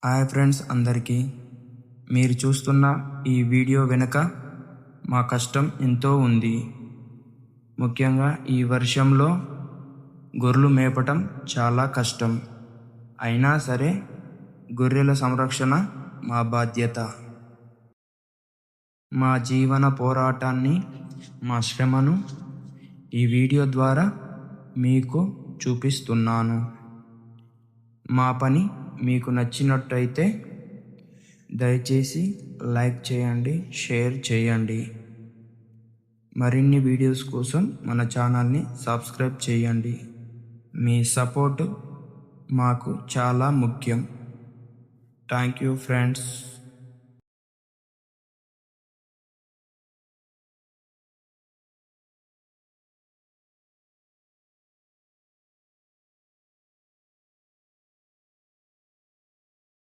Hi friends, అందరికీ మీరు చూస్తున్న ఈ వీడియో వెనుక మా కష్టం ఎంతో ఉంది. ముఖ్యంగా ఈ వర్షంలో గొర్రెలు మేపటం చాలా కష్టం. అయినా సరే గొర్రెల సంరక్షణ మా బాధ్యత. మా జీవన పోరాటాన్ని, మా శ్రమను ఈ వీడియో ద్వారా మీకు చూపిస్తున్నాను. మా పని మీకు నచ్చినట్టయితే దయచేసి లైక్ చేయండి, షేర్ చేయండి. మరిన్ని వీడియోస్ కోసం మన ఛానల్ని సబ్స్క్రైబ్ చేయండి. మీ సపోర్టు మాకు చాలా ముఖ్యం. Thank you friends.